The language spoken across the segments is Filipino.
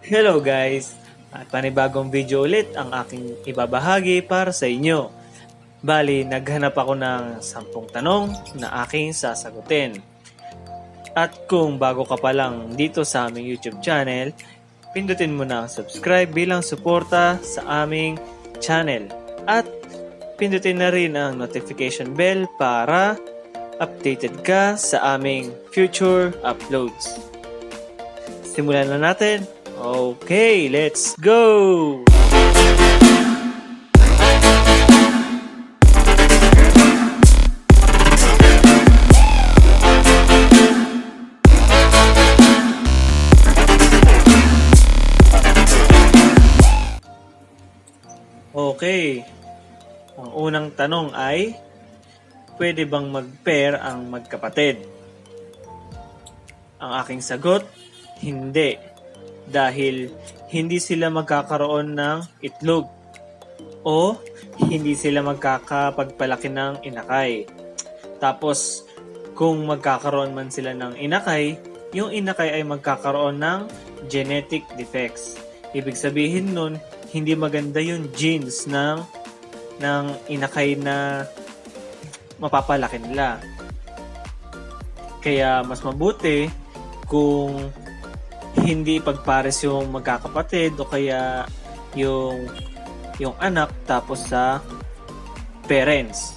Hello guys! At panibagong video ulit ang aking ibabahagi para sa inyo. Bali, naghanap ako ng 10 tanong na aking sasagutin. At kung bago ka pa lang dito sa aming YouTube channel, pindutin mo na ang subscribe bilang suporta sa aming channel. At pindutin na rin ang notification bell para updated ka sa aming future uploads. Simulan na natin! Okay, let's go! Okay, ang unang tanong ay, pwede bang mag-pair ang magkapatid? Ang aking sagot, hindi. Dahil hindi sila magkakaroon ng itlog o hindi sila magkakapagpalaki ng inakay. Tapos, kung magkakaroon man sila ng inakay, yung inakay ay magkakaroon ng genetic defects. Ibig sabihin nun, hindi maganda yung genes ng inakay na mapapalaki nila. Kaya mas mabuti kung hindi pagpares yung magkakapatid o kaya yung anak tapos sa parents.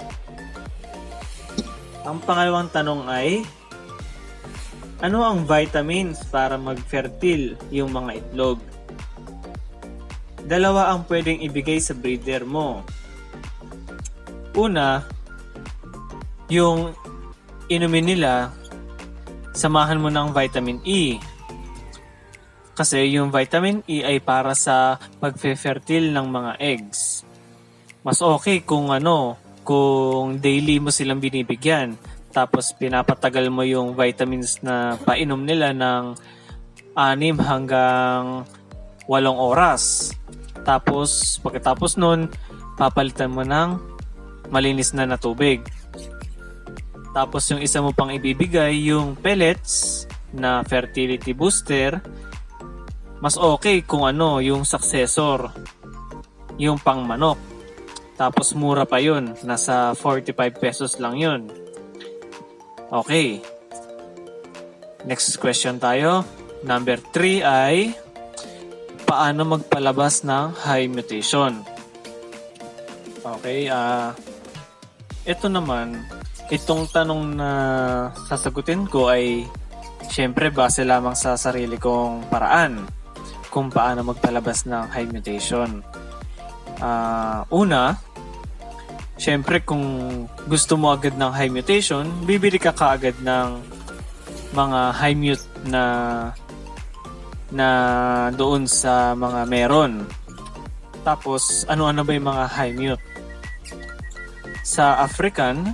Ang pangalawang tanong ay, ano ang vitamins para mag-fertile yung mga itlog? Dalawa ang pwedeng ibigay sa breeder mo. Una, yung inumin nila, samahan mo ng vitamin E. Kasi yung vitamin E ay para sa pag-fertile ng mga eggs. Mas okay kung kung daily mo silang binibigyan. Tapos pinapatagal mo yung vitamins na painom nila ng 6 hanggang 8 oras. Tapos pagkatapos nun, papalitan mo ng malinis na tubig. Tapos yung isa mo pang ibibigay, yung pellets na fertility booster. Mas okay kung yung successor, yung pang manok. Tapos mura pa yun, nasa 45 pesos lang yun. Okay. Next question tayo. Number 3 ay, paano magpalabas ng high mutation? Okay, ito naman, itong tanong na sasagutin ko ay syempre base lamang sa sarili kong paraan kung paano magpalabas ng high mutation. Una, syempre kung gusto mo agad ng high mutation, bibili ka kaagad ng mga high mute na doon sa mga meron. Tapos, ano-ano ba yung mga high mute? Sa African,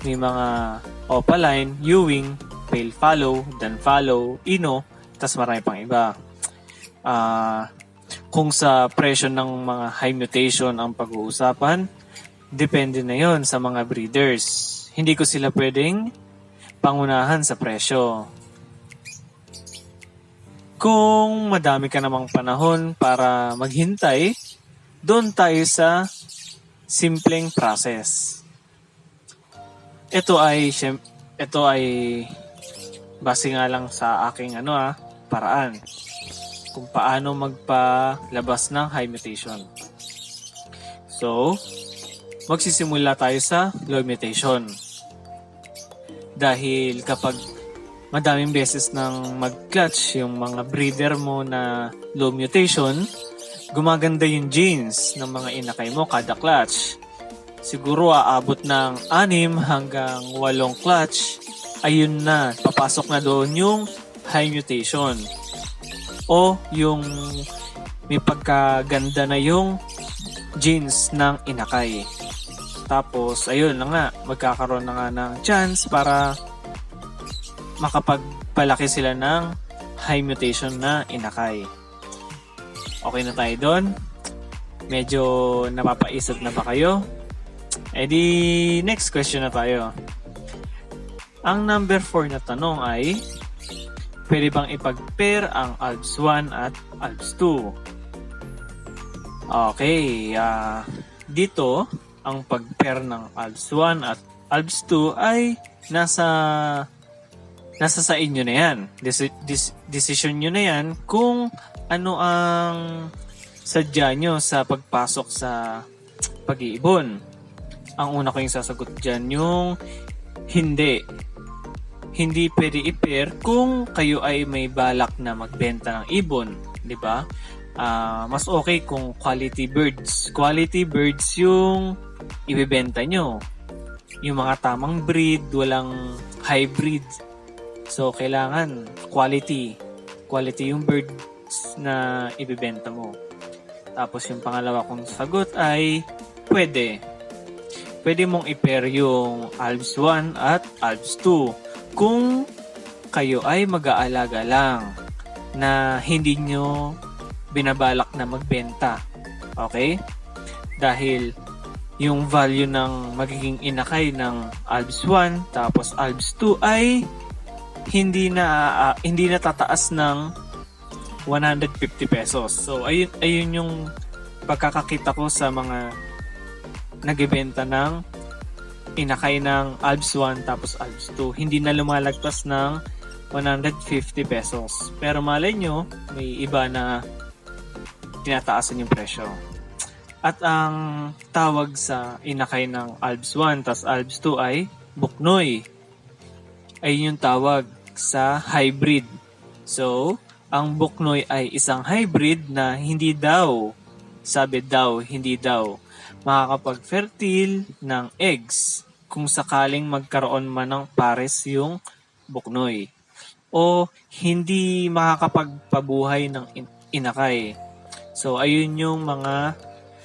may mga Opaline, Ewing, Pale Fallow, Dan Fallow, Ino, tas marami pang iba. Kung sa presyo ng mga high mutation ang pag-uusapan, depende na yon sa mga breeders. Hindi ko sila pwedeng pangunahan sa presyo. Kung madami ka namang panahon para maghintay, doon tayo sa simpleng process. Ito ay base nga lang sa aking paraan kung paano magpalabas ng high mutation. So, magsisimula tayo sa low mutation. Dahil kapag madaming beses nang mag-clutch yung mga breeder mo na low mutation, gumaganda yung genes ng mga inakay mo kada clutch. Siguro aabot ng 6 hanggang 8 clutch, ayun na, papasok na doon yung high mutation. O yung may pagkaganda na yung genes ng inakay. Tapos, ayun na nga, magkakaroon na nga ng chance para makapagpalaki sila ng high mutation na inakay. Okay na tayo doon? Medyo napapaisip na ba kayo? Di next question na tayo. Ang number 4 na tanong ay, Pwede bang ipag-pair ang ALBS 1 at ALBS 2? Okay, dito, ang pag-pair ng ALBS 1 at ALBS 2 ay nasa sa inyo na yan. Decision nyo na yan kung ano ang sadya nyo sa pagpasok sa pag-iibon. Ang una ko yung sasagot dyan, yung hindi. Hindi pwede i-pair kung kayo ay may balak na magbenta ng ibon, di ba? Mas okay kung quality birds. Quality birds yung ibebenta nyo. Yung mga tamang breed, walang hybrid. So, kailangan quality. Quality yung birds na ibebenta mo. Tapos yung pangalawa kong sagot ay pwede. Pwede mong i-pair yung ALBS 1 at ALBS 2 kung kayo ay mag-aalaga lang na hindi nyo binabalak na magbenta. Okay? Dahil yung value ng magiging inakay ng ALBS 1 tapos ALBS 2 ay hindi na tataas ng 150 pesos. So ayun yung pagkakakita ko sa mga nagbebenta ng inakay ng ALBS 1 tapos ALBS 2. Hindi na lumalagpas ng 150 pesos. Pero malay nyo, may iba na tinataasan yung presyo. At ang tawag sa inakay ng ALBS 1 tapos ALBS 2 ay buknoy. Ayun yung tawag sa hybrid. So, ang buknoy ay isang hybrid na hindi daw makakapag-fertile ng eggs kung sakaling magkaroon man ng pares yung buknoy. O hindi makakapagpabuhay ng inakay. So, ayun yung mga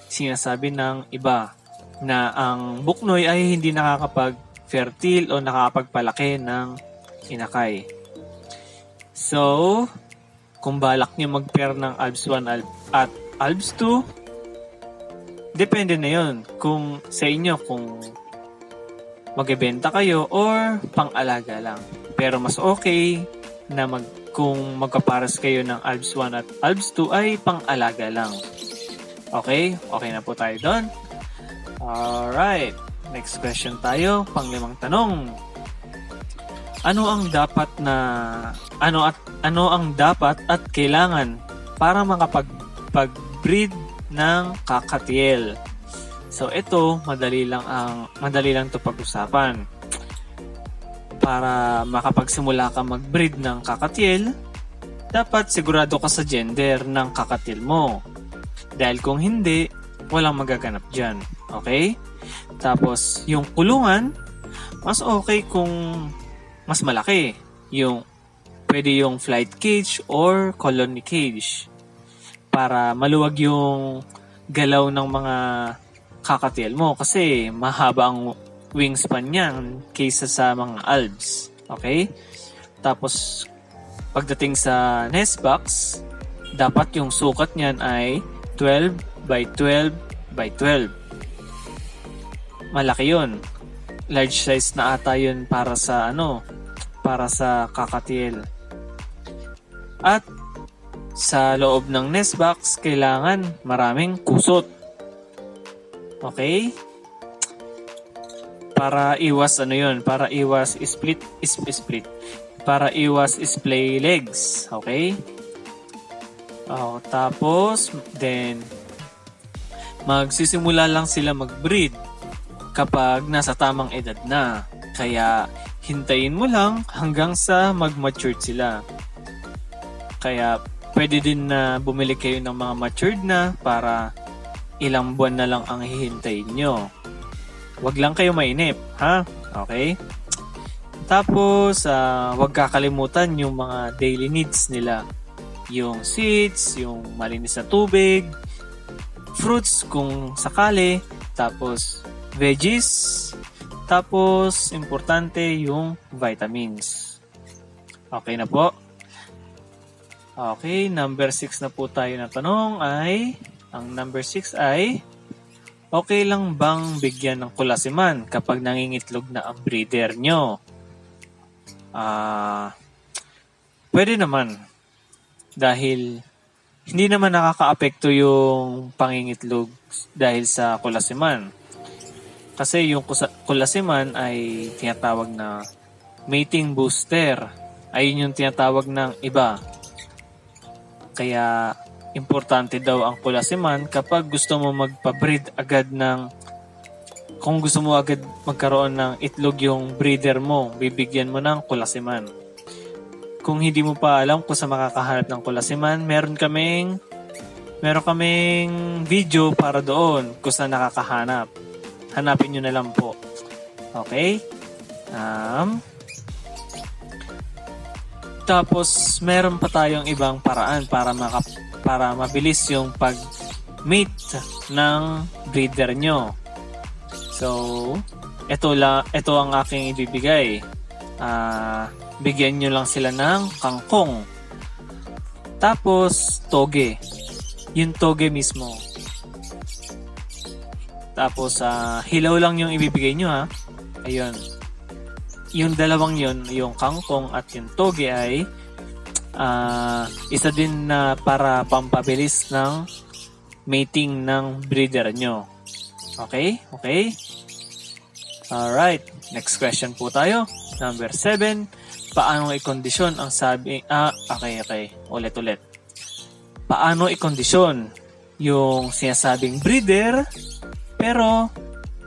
sinasabi ng iba na ang buknoy ay hindi nakakapag-fertile o nakakapagpalaki ng inakay. So, kung balak nyo mag-pair ng ALBS 1 at ALBS 2, depende na yun kung sa inyo kung magbebenta kayo or pang-alaga lang. Pero mas okay na kung magkapares kayo ng ALBS 1 at ALBS 2 ay pang-alaga lang. Okay? Okay na po tayo doon. Alright. Next question tayo. Pang-limang tanong. Ano ang dapat at kailangan para makapag-breed ng kakatiel? So ito, madali lang 'to pag-usapan. Para makapagsimula ka mag-breed ng kakatiel, dapat sigurado ka sa gender ng kakatiel mo. Dahil kung hindi, walang magaganap diyan. Okay? Tapos yung kulungan, mas okay kung mas malaki. Pwede yung flight cage or colony cage para maluwag yung galaw ng mga kakatiel mo kasi mahaba ang wingspan niyan kaysa sa mga ALBS. Okay? Tapos pagdating sa nest box, dapat yung sukat niyan ay 12 by 12 by 12. Malaki yun. Large size na ata yun para sa kakatiel. At sa loob ng nest box, kailangan maraming kusot. Okay? Para iwas para iwas split. Para iwas splay legs. Okay? Tapos, then, magsisimula lang sila mag-breed kapag nasa tamang edad na. Kaya, hintayin mo lang hanggang sa mag-mature sila. Kaya, pwede din na bumili kayo ng mga matured na para ilang buwan na lang ang hihintayin nyo. Huwag lang kayo mainip, ha? Okay? Tapos, huwag kakalimutan yung mga daily needs nila. Yung seeds, yung malinis na tubig, fruits kung sakali, tapos veggies, tapos importante yung vitamins. Okay na po? Okay, number 6 na po tayo na tanong ang number 6 ay, okay lang bang bigyan ng kulasiman kapag nangingitlog na ang breeder nyo? Pwede naman. Dahil hindi naman nakakaapekto yung pangingitlog dahil sa kulasiman. Kasi yung kulasiman ay tinatawag na mating booster. Ayun yung tinatawag ng iba. Kaya importante daw ang kulasiman kapag gusto mo magpa-breed agad kung gusto mo agad magkaroon ng itlog yung breeder mo, bibigyan mo ng kulasiman. Kung hindi mo pa alam kung saan makakahanap ng kulasiman, meron kaming video para doon kung saan nakakahanap. Hanapin nyo na lang po. Okay? Tapos, meron pa tayong ibang paraan para mabilis yung pag-mate ng breeder nyo. So, ito ang aking ibibigay. Bigyan nyo lang sila ng kangkong. Tapos, toge. Yung toge mismo. Tapos, hilaw lang yung ibibigay nyo ha. Ayun. Yung dalawang yun, yung kangkong at yung toge ay isa din na para pampabilis ng mating ng breeder nyo. Okay? Okay? Alright. Next question po tayo. Number 7. Paano i-kondisyon ang sabi... okay. Ulit. Paano i-kondisyon yung sinasabing breeder pero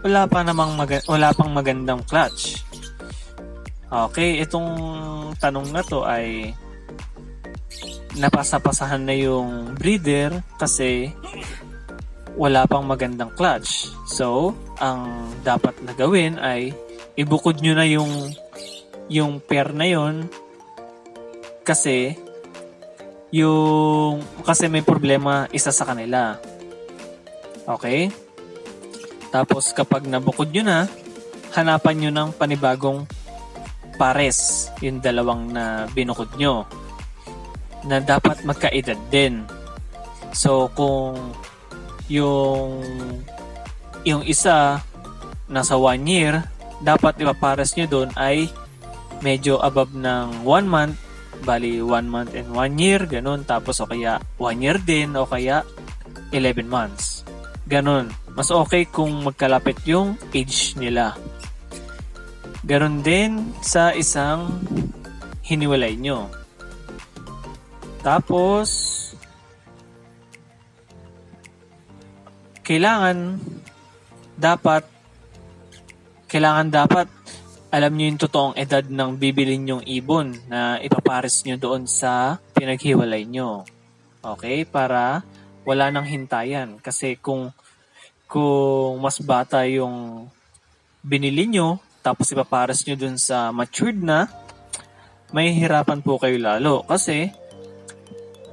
wala pang magandang clutch? Okay, itong tanong na to ay napasapasahan na yung breeder kasi wala pang magandang clutch. So, ang dapat na gawin ay ibukod nyo na yung pair na yon kasi may problema isa sa kanila. Okay? Tapos kapag nabukod nyo na, hanapan nyo ng panibagong pares yung dalawang na binukod nyo na dapat magkaedad din. So kung yung isa nasa 1 year, dapat ipapares nyo doon ay medyo above ng 1 month, bali 1 month and 1 year, ganun. Tapos o kaya 1 year din o kaya 11 months. Ganun. Mas okay kung magkalapit yung age nila. Ganun din sa isang hiniwalay nyo. Tapos, kailangan dapat alam nyo yung totoong edad ng bibilin yung ibon na ipapares nyo doon sa pinaghiwalay nyo. Okay? Para wala nang hintayan. Kasi kung mas bata yung binili nyo, tapos ipapares nyo doon sa matured na, may hirapan po kayo lalo. Kasi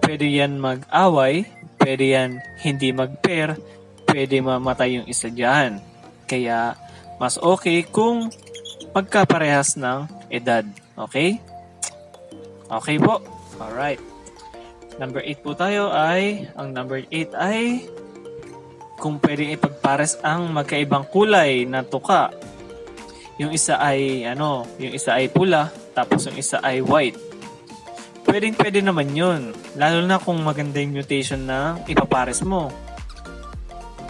pwede yan mag-away, pwede yan hindi mag-pair, pwede mamatay yung isa dyan. Kaya mas okay kung magkaparehas ng edad. Okay? Okay po. Alright. Number 8 po tayo ang number 8 ay kung pwede ipagpares ang magkaibang kulay na tuka. Yung isa ay pula, tapos yung isa ay white. Pwede naman yun. Lalo na kung maganda yung mutation na ipapares mo.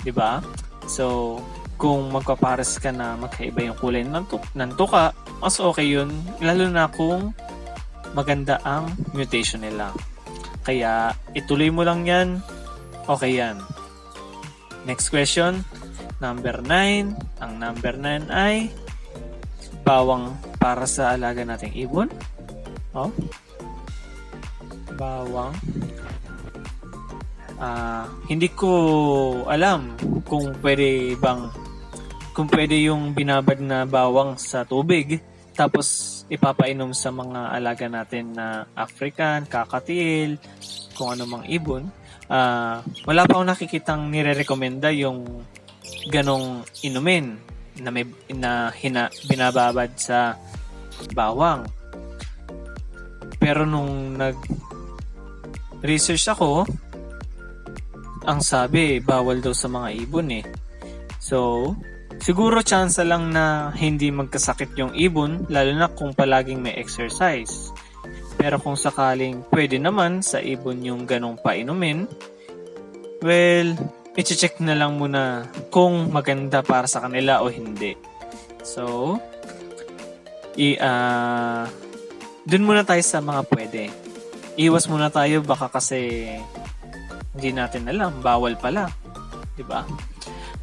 'Di ba? So, kung magpapares ka na magkaiba yung kulay ng tuka, mas okay yun. Lalo na kung maganda ang mutation nila. Kaya, ituloy mo lang yan. Okay yan. Next question. Number 9. Ang number 9 ay bawang para sa alaga nating ibon. Bawang. Hindi ko alam kung pwede yung binabad na bawang sa tubig tapos ipapainom sa mga alaga natin na African, kakatiil, kung ano mang ibon. Wala pa akong nakikitang nire-recommenda yung ganong inumin na binababad sa bawang. Pero nung nag-research ako, ang sabi, bawal daw sa mga ibon eh. So, siguro chance lang na hindi magkasakit yung ibon, lalo na kung palaging may exercise. Pero kung sakaling pwede naman sa ibon yung ganong painumin, well, i-check na lang muna kung maganda para sa kanila o hindi. So, dun muna tayo sa mga pwede. Iwas muna tayo baka kasi hindi natin alam, bawal pala. Diba?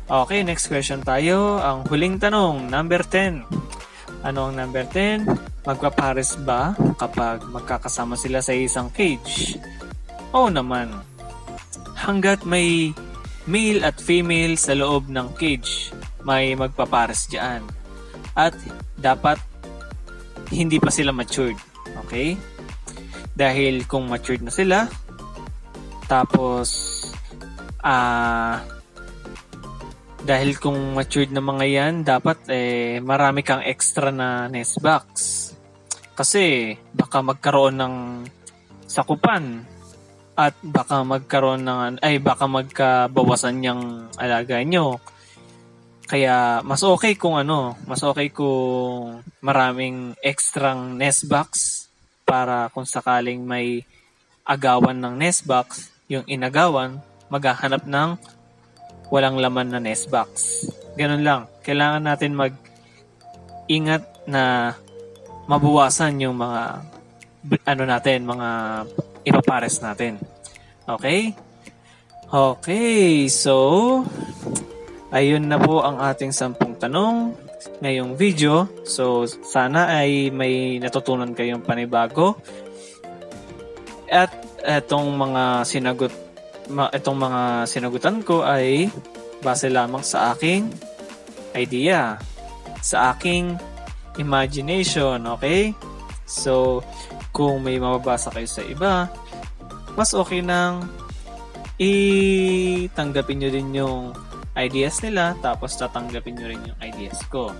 Okay, next question tayo. Ang huling tanong, number 10. Ano ang number 10? Magpapares ba kapag magkakasama sila sa isang cage? Oo naman. Hanggat may male at female sa loob ng cage, may magpapares dyan. At dapat hindi pa sila matured. Okay? Dahil kung matured na sila, tapos dahil kung matured na mga yan, dapat marami kang extra na nest box. Kasi baka magkaroon ng sakupan at baka magkabawasan yung alaga nyo. Kaya mas okay kung maraming extrang nest box para kung sakaling may agawan ng nest box, yung inagawan maghahanap ng walang laman na nest box. Ganun lang. Kailangan natin mag-ingat na mabawasan yung mga mga ipapares natin. Okay? Okay, so ayun na po ang ating 10 tanong ngayong video. So sana ay may natutunan kayong panibago. At itong mga sinagutan ko ay base lamang sa aking idea, sa aking imagination, okay? So kung may mababasa kayo sa iba, mas okay nang itanggapin nyo din yung ideas nila, tapos tatanggapin nyo rin yung ideas ko.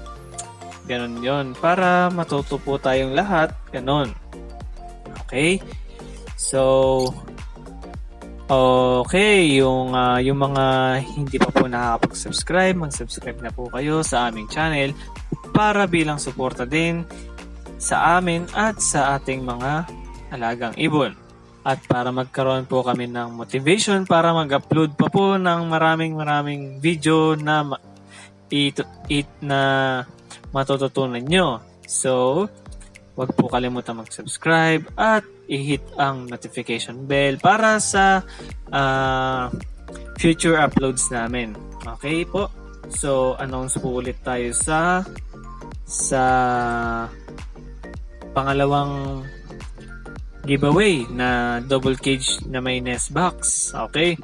Ganon yon para matuto po tayong lahat. Ganon. Okay? So, okay, yung mga hindi pa po nakakapag-subscribe, mag-subscribe na po kayo sa aming channel para bilang suporta din sa amin at sa ating mga alagang ibon. At para magkaroon po kami ng motivation para mag-upload pa po ng maraming video na matututunan nyo. So, wag po kalimutan mag-subscribe at i-hit ang notification bell para sa future uploads namin. Okay po? So, announce po ulit tayo sa pangalawang giveaway na double cage na may nest box. Okay?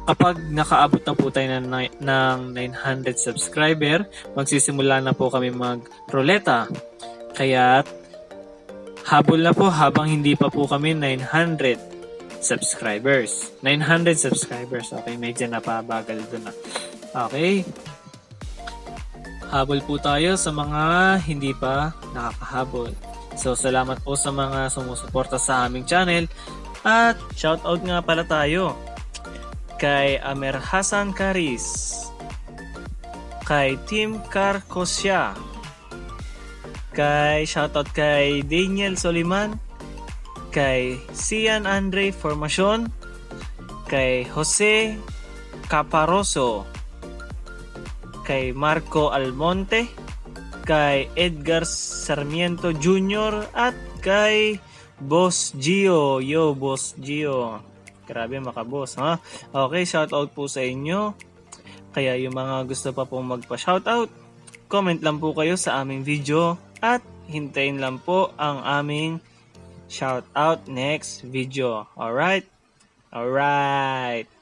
Kapag nakaabot na po tayo ng 900 subscriber, magsisimula na po kami mag-ruleta. Kaya habol na po habang hindi pa po kami 900 subscribers. 900 subscribers. Okay, medyo napabagal doon na. Okay? Habol po tayo sa mga hindi pa nakakahabol. So, salamat po sa mga sumusuporta sa aming channel. At shoutout nga pala tayo kay Amer Hasan Karis, kay Tim Carcosya, shoutout kay Daniel Soliman, kay Sian Andre Formacion, kay Jose Caparoso, kay Marco Almonte, kay Edgar Sarmiento Jr. at kay Boss Gio. Yo, Boss Gio. Grabe makaboss, ha? Okay, shoutout po sa inyo. Kaya yung mga gusto pa pong magpa-shoutout, comment lang po kayo sa aming video at hintayin lang po ang aming shoutout next video. Alright? Alright.